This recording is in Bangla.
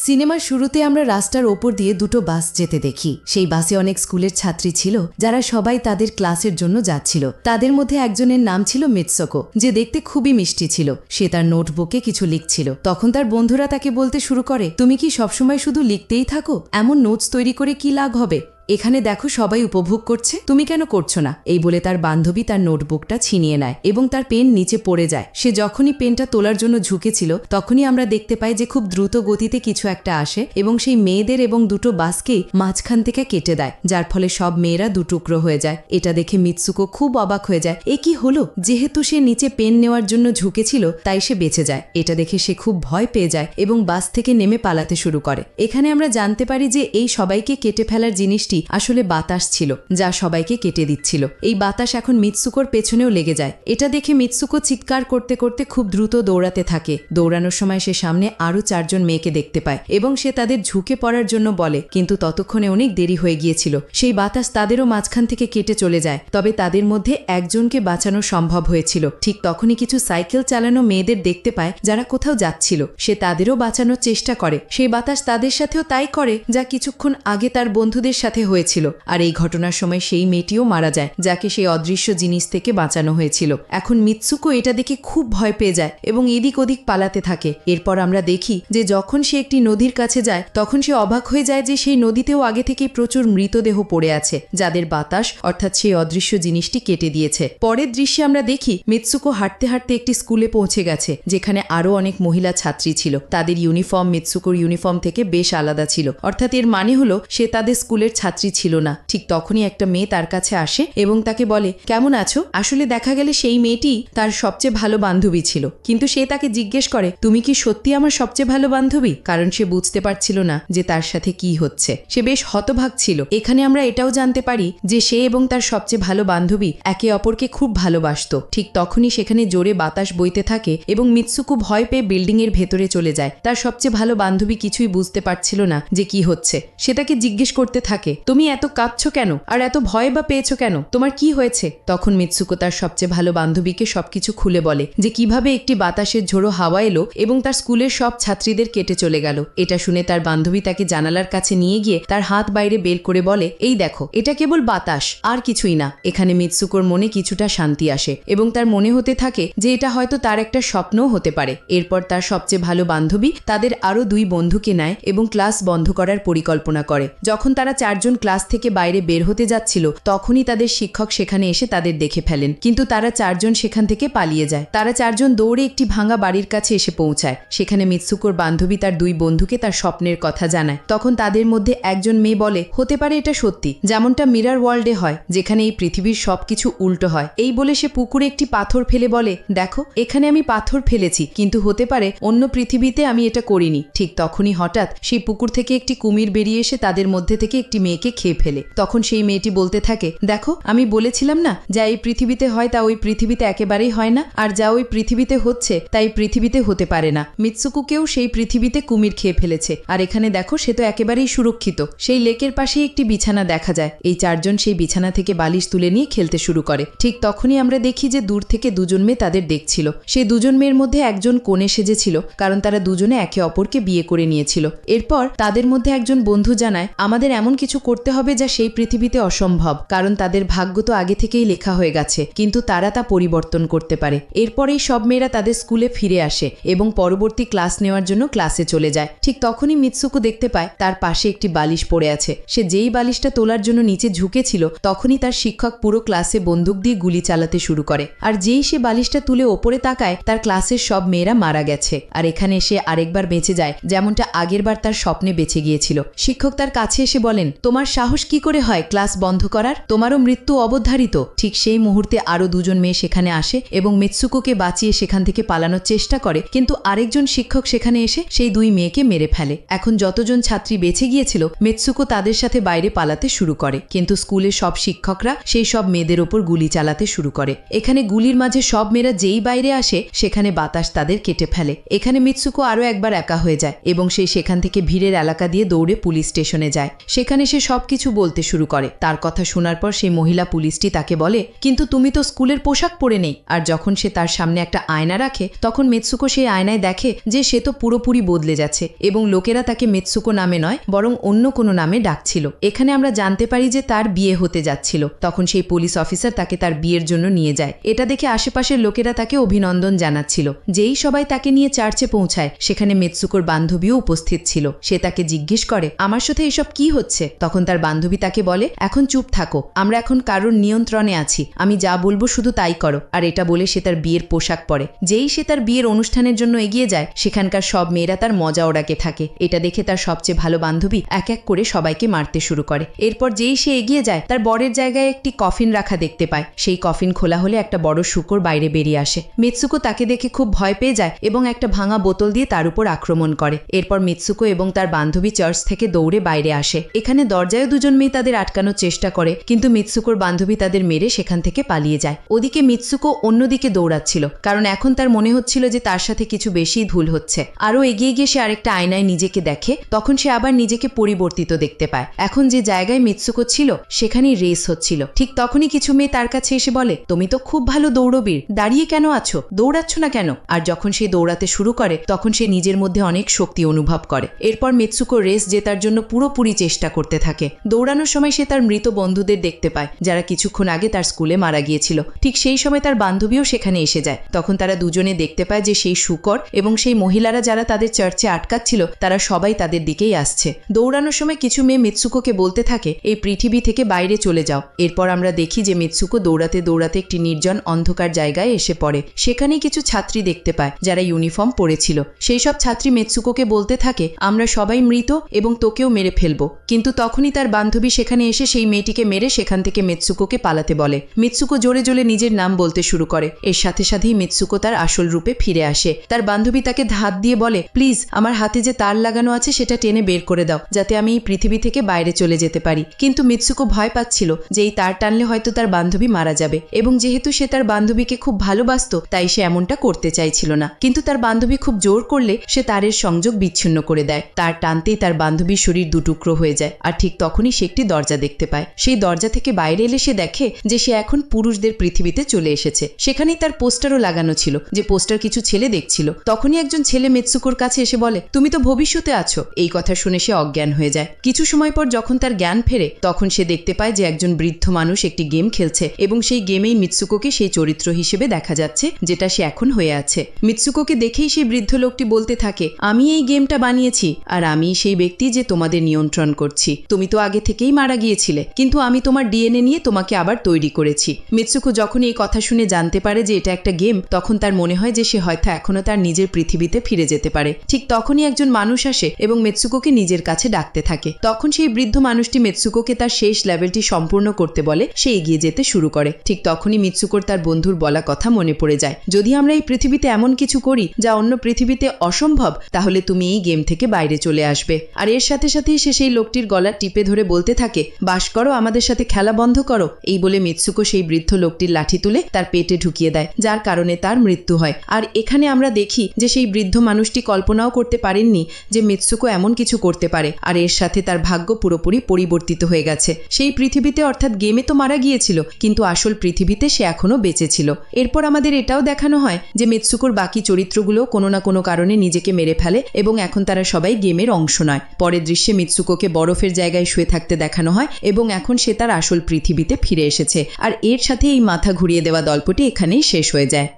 সিনেমার শুরুতে আমরা রাস্তার ওপর দিয়ে দুটো বাস যেতে দেখি। সেই বাসে অনেক স্কুলের ছাত্রী ছিল, যারা সবাই তাদের ক্লাসের জন্য যাচ্ছিল। তাদের মধ্যে একজনের নাম ছিল মিৎসুকো, যে দেখতে খুবই মিষ্টি ছিল। সে তার নোটবুকে কিছু লিখছিল। তখন তার বন্ধুরা তাকে বলতে শুরু করে, তুমি কি সবসময় শুধু লিখতেই থাকো? এমন নোটস তৈরি করে কি লাভ হবে? এখানে দেখো সবাই উপভোগ করছে, তুমি কেন করছো না? এই বলে তার বান্ধবী তার নোটবুকটা ছিনিয়ে নেয় এবং তার পেন নিচে পড়ে যায়। সে যখনই পেনটা তোলার জন্য ঝুঁকেছিল, তখনই আমরা দেখতে পাই যে খুব দ্রুত গতিতে কিছু একটা আসে এবং সেই মেয়েদের এবং দুটো বাসকেই মাঝখান থেকে কেটে দেয়, যার ফলে সব মেয়েরা দুটুকরো হয়ে যায়। এটা দেখে মিৎসুকো খুব অবাক হয়ে যায়। এ কি হলো? যেহেতু সে নিচে পেন নেওয়ার জন্য ঝুঁকেছিল, তাই সে বেঁচে যায়। এটা দেখে সে খুব ভয় পেয়ে যায় এবং বাস থেকে নেমে পালাতে শুরু করে। এখানে আমরা জানতে পারি যে এই সবাইকে কেটে ফেলার জিনিসটি আসলে বাতাস ছিল, যা সবাইকে কেটে দিচ্ছিল। এই বাতাস এখন মিৎসুকোর পেছনেও লেগে যায়। এটা দেখে মিৎসুকো চিৎকার করতে করতে খুব দ্রুত দৌড়াতে থাকে। দৌড়ানোর সময় সে সামনে আরও 4 জন মেয়েকে দেখতে পায় এবং সে তাদের ঝুঁকে পড়ার জন্য বলে, কিন্তু ততক্ষণে অনেক দেরি হয়ে গিয়েছিল। সেই বাতাস তাদেরও মাঝখান থেকে কেটে চলে যায়। তবে তাদের মধ্যে একজনকে বাঁচানো সম্ভব হয়েছিল। ঠিক তখনই কিছু সাইকেল চালানো মেয়েদের দেখতে পায়, যারা কোথাও যাচ্ছিল। সে তাদেরও বাঁচানোর চেষ্টা করে। সেই বাতাস তাদের সাথেও তাই করে, যা কিছুক্ষণ আগে তার বন্ধুদের সাথে হয়েছিল। আর এই ঘটনার সময় সেই মেয়েটিও মারা যায়, যাকে সেই অদৃশ্য জিনিস থেকে বাঁচানো হয়েছিল। এখন মিৎসুকো এটা দেখে খুব ভয় পেয়ে যায় এবং এদিক ওদিক পালাতে থাকে। এরপর আমরা দেখি যে যখন সে একটি নদীর কাছে যায়, তখন সে অবাক হয়ে যায় যে সেই নদীতেও আগে থেকেই প্রচুর মৃতদেহ পড়ে আছে, যাদের বাতাস অর্থাৎ সেই অদৃশ্য জিনিসটি কেটে দিয়েছে। পরের দৃশ্যে আমরা দেখি মিৎসুকো হাঁটতে হাঁটতে একটি স্কুলে পৌঁছে গেছে, যেখানে আরও অনেক মহিলা ছাত্রী ছিল। তাদের ইউনিফর্ম মিৎসুকোর ইউনিফর্ম থেকে বেশ আলাদা ছিল, অর্থাৎ এর মানে হলো সে তাদের স্কুলের ছাত্রী ছিল না। ঠিক তখনই একটা মেয়ে তার কাছে আসে এবং তাকে বলে, কেমন আছো? আসলে দেখা গেলে সেই মেয়েটি তার সবচেয়ে ভালো বান্ধবী ছিল, কিন্তু সে তাকে জিজ্ঞেস করে, তুমি কি সত্যি আমার সবচেয়ে ভালো বান্ধবী? কারণ সে বুঝতে পারছিল না যে তার সাথে কি হচ্ছে। সে বেশ হতভাগ ছিল। এখানে আমরা এটাও জানতে পারি যে সে এবং তার সবচেয়ে ভালো বান্ধবী একে অপরকে খুব ভালোবাসত। ঠিক তখনই সেখানে জোরে বাতাস বইতে থাকে এবং মিৎসুকো ভয় পেয়ে বিল্ডিং এর ভেতরে চলে যায়। তার সবচেয়ে ভালো বান্ধবী কিছুই বুঝতে পারছিল না যে কি হচ্ছে। সে তাকে জিজ্ঞেস করতে থাকে, তুমি এত কাঁদছো কেন? আর এত ভয় বা পেয়েছো কেন? তোমার কি হয়েছে? তখন মিৎসুকো তার সবচেয়ে ভালো বান্ধবীকে সবকিছু খুলে বলে, যে কিভাবে একটি বাতাসের ঝোড়ো হাওয়া এলো এবং তার স্কুলের সব ছাত্রীদের কেটে চলে গেল। এটা শুনে তার বান্ধবী তাকে জানালার কাছে নিয়ে গিয়ে তার হাত বাইরে বের করে বলে, এই দেখো, এটা কেবল বাতাস, আর কিছুই না। এখানে মিৎসুকোর মনে কিছুটা শান্তি আসে এবং তার মনে হতে থাকে যে এটা হয়তো তার একটা স্বপ্নও হতে পারে। এরপর তার সবচেয়ে ভালো বান্ধবী তাদের আরও 2 বন্ধুকে নেয় এবং ক্লাস বন্ধ করার পরিকল্পনা করে। যখন তারা 4 জন ক্লাস থেকে বাইরে বের হতে যাচ্ছিল, তখনই তাদের শিক্ষক সেখানে এসে তাদের দেখে ফেলেন, কিন্তু তারা 4 জন সেখান থেকে পালিয়ে যায়। তারা 4 জন দৌড়ে একটি ভাঙা বাড়ির কাছে এসে পৌঁছায়। সেখানে মিৎসুকোর বান্ধবী তার 2 বন্ধুকে তার স্বপ্নের কথা জানায়। তখন তাদের মধ্যে একজন মেয়ে বলে, হতে পারে এটা সত্যি, যেমনটা মিরর ওয়ার্ল্ডে হয়, যেখানে এই পৃথিবীর সবকিছু উল্টো হয়। এই বলে সে পুকুরে একটি পাথর ফেলে বলে, দেখো, এখানে আমি পাথর ফেলেছি, কিন্তু হতে পারে অন্য পৃথিবীতে আমি এটা করিনি। ঠিক তখনই হঠাৎ সেই পুকুর থেকে একটি কুমির বেরিয়ে এসে তাদের মধ্যে থেকে একটি মেয়েকে খেয়ে ফেলে। তখন সেই মেয়েটি বলতে থাকে, দেখো, আমি বলেছিলাম না, যা এই পৃথিবীতে হয় তা ওই পৃথিবীতে একেবারেই হয় না, আর যা ওই পৃথিবীতে হচ্ছে তাই পৃথিবীতে হতে পারে না। মিৎসুকোকেও সেই পৃথিবীতে কুমির খেয়ে ফেলেছে, আর এখানে দেখো, সে তো একেবারেই সুরক্ষিত। সেই লেকের পাশেই একটি বিছানা দেখা যায়। এই 4 জন সেই বিছানা থেকে বালিশ তুলে নিয়ে খেলতে শুরু করে। ঠিক তখনই আমরা দেখি যে দূর থেকে 2 জন মেয়ে তাদের দেখছিল। সেই 2 জন মেয়ের মধ্যে একজন কোণে সেজেছিল, কারণ তারা দুজনে একে অপরকে বিয়ে করে নিয়েছিল। এরপর তাদের মধ্যে একজন বন্ধু জানায়, আমাদের এমন কিছু করতে হবে যা সেই পৃথিবীতে অসম্ভব, কারণ তাদের ভাগ্য তো আগে থেকেই লেখা হয়ে গেছে, কিন্তু তারা তা পরিবর্তন করতে পারে। এরপরেই সব মেয়েরা তাদের স্কুলে ফিরে আসে এবং পরবর্তী ক্লাস নেওয়ার জন্য ক্লাসে চলে যায়। ঠিক তখনই মিৎসুকো দেখতে পায় তার পাশে একটি বালিশ পড়ে আছে। সে যেই বালিশটা তোলার জন্য নিচে ঝুঁকেছিল, তখনই তার শিক্ষক পুরো ক্লাসে বন্দুক দিয়ে গুলি চালাতে শুরু করে। আর যেই সে বালিশটা তুলে ওপরে তাকায়, তার ক্লাসের সব মেয়েরা মারা গেছে। আর এখানে এসে আরেকবার বেঁচে যায়, যেমনটা আগেরবার তার স্বপ্নে বেঁচে গিয়েছিল। শিক্ষক তার কাছে এসে বলেন, তোমার সাহস কি করে হয় ক্লাস বন্ধ করার? তোমারও মৃত্যু অবধারিত। ঠিক সেই মুহূর্তে আরও 2 জন মেয়ে সেখানে আসে এবং মিৎসুকোকে বাঁচিয়ে সেখান থেকে পালানোর চেষ্টা করে, কিন্তু আরেকজন শিক্ষক সেখানে এসে সেই 2 মেয়েকে মেরে ফেলে। এখন যতজন ছাত্রী বেঁচে গিয়েছিল, মিৎসুকো তাদের সাথে বাইরে পালাতে শুরু করে, কিন্তু স্কুলের সব শিক্ষকরা সেই সব মেয়েদের ওপর গুলি চালাতে শুরু করে। এখানে গুলির মাঝে সব মেয়েরা যেই বাইরে আসে, সেখানে বাতাস তাদের কেটে ফেলে। এখানে মিৎসুকো আরও একবার একা হয়ে যায় এবং সে সেখান থেকে ভিড়ের এলাকা দিয়ে দৌড়ে পুলিশ স্টেশনে যায়। সেখানে সে সবকিছু বলতে শুরু করে। তার কথা শোনার পর সেই মহিলা পুলিশটি তাকে বলে, কিন্তু তুমি তো স্কুলের পোশাক পরে নেই। আর যখন সে তার সামনে একটা আয়না রাখে তখন মিৎসুকো সেই আয়নায় দেখে যে সে তো পুরোপুরি বদলে যাচ্ছে এবং লোকেরা তাকে মিৎসুকো নামে নয় বরং অন্য কোনো নামে ডাকছিল। এখানে আমরা জানতে পারি যে তার বিয়ে হতে যাচ্ছিল। তখন সেই পুলিশ অফিসার তাকে তার বিয়ের জন্য নিয়ে যায়। এটা দেখে আশেপাশের লোকেরা তাকে অভিনন্দন জানাচ্ছিল। যেই সবাই তাকে নিয়ে চার্চে পৌঁছায় সেখানে মিৎসুকোর বান্ধবীও উপস্থিত ছিল। সে তাকে জিজ্ঞেস করে, আমার সাথে এসব কি হচ্ছে? তখন তার বান্ধবী তাকে বলে, এখন চুপ থাকো, আমরা এখন কারোর নিয়ন্ত্রণে আছি, আমি যা বলবো শুধু তাই করো। আর এটা বলে সে তার বিয়ের পোশাক পরে। যেই সে তার বিয়ের অনুষ্ঠানের জন্য এগিয়ে যায় সেখানকার সব মেয়েরা তার মজা ওড়াকে থাকে। এটা দেখে তার সবচেয়ে ভালো বান্ধবী এক এক করে সবাইকে মারতে শুরু করে। এরপর যেই সে এগিয়ে যায় তার বরের জায়গায় একটি কফিন রাখা দেখতে পায়। সেই কফিন খোলা হলে একটা বড় শূকর বাইরে বেরিয়ে আসে। মিৎসুকো তাকে দেখে খুব ভয় পেয়ে যায় এবং একটা ভাঙা বোতল দিয়ে তার উপর আক্রমণ করে। এরপর মিৎসুকো এবং তার বান্ধবী চার্চ থেকে দৌড়ে বাইরে আসে। এখানে দরজায় দুজন মেয়ে তাদের আটকানোর চেষ্টা করে, কিন্তু মিৎসুকোর বান্ধবী তাদের মেরে সেখান থেকে পালিয়ে যায়। ওদিকে মিৎসুকো অন্যদিকে দৌড়াচ্ছিল, কারণ এখন তার মনে হচ্ছিল যে তার সাথে কিছু বেশি ভুল হচ্ছে। আরও এগিয়ে গিয়ে সে আরেকটা আয়নায় নিজেকে দেখে। তখন সে আবার নিজেকে পরিবর্তিত দেখতে পায়। এখন যে জায়গায় মিৎসুকো ছিল সেখানেই রেস হচ্ছিল। ঠিক তখনই কিছু মেয়ে তার কাছে এসে বলে, তুমি তো খুব ভালো দৌড়বীর, দাঁড়িয়ে কেন আছো, দৌড়াচ্ছ না কেন? আর যখন সে দৌড়াতে শুরু করে তখন সে নিজের মধ্যে অনেক শক্তি অনুভব করে। এরপর মিৎসুকো রেস জেতার জন্য পুরোপুরি চেষ্টা করতে থাকে। দৌড়ানোর সময় সে তার মৃত বন্ধুদের দেখতে পায় যারা কিছুক্ষণ আগে তার স্কুলে মারা গিয়েছিল। ঠিক সেই সময় তার বান্ধবীও সেখানে এসে যায়। তখন তারা দুজনে দেখতে পায় যে সেই শূকর এবং সেই মহিলারা যারা তাদের চার্চে আটকাচ্ছিল তারা সবাই তাদের দিকেই আসছে। দৌড়ানোর সময় কিছু মেয়ে মিৎসুকোকে বলতে থাকে, এই পৃথিবী থেকে বাইরে চলে যাও। এরপর আমরা দেখি যে মিৎসুকো দৌড়াতে দৌড়াতে একটি নির্জন অন্ধকার জায়গায় এসে পড়ে। সেখানেই কিছু ছাত্রী দেখতে পায় যারা ইউনিফর্ম পরেছিল। সেই সব ছাত্রী মিৎসুকোকে বলতে থাকে, আমরা সবাই মৃত এবং তোকেও মেরে ফেলবো। কিন্তু তখনই তার বান্ধবী সেখানে এসে সেই মেয়েটিকে মেরে সেখান থেকে মিৎসুকোকে পালাতে বলে। মিৎসুকো জোরে জোরে নিজের নাম বলতে শুরু করে। এর সাথে সাথেই মিৎসুকো তার আসল রূপে ফিরে আসে। তার বান্ধবী তাকে হাত দিয়ে বলে, প্লিজ আমার হাতে যে তার লাগানো আছে সেটা টেনে বের করে দাও, যাতে আমি এই পৃথিবী থেকে বাইরে চলে যেতে পারি। কিন্তু মিৎসুকো ভয় পাচ্ছিল যে এই তার টানলে হয়তো তার বান্ধবী মারা যাবে, এবং যেহেতু সে তার বান্ধবীকে খুব ভালোবাসত তাই সে এমনটা করতে চাইছিল না। কিন্তু তার বান্ধবী খুব জোর করলে সে তারের সংযোগ বিচ্ছিন্ন করে দেয়। তার টানতেই তার বান্ধবীর শরীর দুটুকরো হয়ে যায়। আর ঠিক তখনই সে একটি দরজা দেখতে পায়। সেই দরজা থেকে বাইরে এলে সে দেখে যে সে এখন পুরুষদের পৃথিবীতে চলে এসেছে। সেখানেই তার পোস্টারও লাগানো ছিল, যে পোস্টার কিছু ছেলে দেখছিল। তখনই একজন ছেলে মিৎসুকোর কাছে এসে বলে, তুমি তো ভবিষ্যতে আছো। এই কথা শুনে সে অজ্ঞান হয়ে যায়। কিছু সময় পর যখন তার জ্ঞান ফেরে তখন সে দেখতে পায় যে একজন বৃদ্ধ মানুষ একটি গেম খেলছে এবং সেই গেমেই মিৎসুকোকে সেই চরিত্র হিসেবে দেখা যাচ্ছে যেটা সে এখন হয়ে আছে। মিৎসুকোকে দেখেই সেই বৃদ্ধ লোকটি বলতে থাকে, আমি এই গেমটা বানিয়েছি আর আমি সেই ব্যক্তি যে তোমাদের নিয়ন্ত্রণ করছি। তুমি তো আগে থেকেই মারা গিয়েছিলে, কিন্তু আমি তোমার ডিএনএ নিয়ে তোমাকে আবার তৈরি করেছি। মিৎসুকো যখন এই কথা শুনে জানতে পারে যে এটা একটা গেম, তখন তার মনে হয় যে সে হয়তো এখনো তার নিজের পৃথিবীতে ফিরে যেতে পারে। ঠিক তখনই একজন মানুষ আসে এবং মিৎসুকোকে নিজের কাছে ডাকতে থাকে। তখন সেই বৃদ্ধ মানুষটি মিৎসুকোকে তার শেষ লেভেলটি সম্পূর্ণ করতে বলে। সে এগিয়ে যেতে শুরু করে। ঠিক তখনই মিৎসুকোর তার বন্ধুর বলা কথা মনে পড়ে যায়, যদি আমরা এই পৃথিবীতে এমন কিছু করি যা অন্য পৃথিবীতে অসম্ভব, তাহলে তুমি এই গেম থেকে বাইরে চলে আসবে। আর এর সাথে সাথেই সে সেই লোকটির গলা টিপে ধরে বলতে থাকে, বাস করো, আমাদের সাথে খেলা বন্ধ করো। এই বলে মিৎসুকো সেই বৃদ্ধ লোকটির লাঠি তুলে তার পেটে ঢুকিয়ে দেয়, যার কারণে তার মৃত্যু হয়। আর এখানে আমরা দেখি যে সেই বৃদ্ধ মানুষটি কল্পনাও করতে পারেননি যে মিৎসুকো এমন কিছু করতে পারে। আর এর সাথে তার ভাগ্য পুরোপুরি পরিবর্তিত হয়ে গেছে। সেই পৃথিবীতে অর্থাৎ গেমে তো মারা গিয়েছিল, কিন্তু আসল পৃথিবীতে সে এখনো বেঁচে ছিল। এরপর আমাদের এটাও দেখানো হয় যে মিৎসুকোর বাকি চরিত্রগুলো কোনো না কোনো কারণে নিজেকে মেরে ফেলে এবং এখন তারা সবাই গেমের অংশ নয়। পরের দৃশ্যে মিৎসুকোকে বরফের জায়গায় শুয়ে থাকতে দেখানো হয় এবং এখন সে তার আসল পৃথিবীতে ফিরে এসেছে। আর এর সাথে এই মাথা ঘুরিয়ে দেওয়া গল্পটি এখানেই শেষ হয়ে যায়।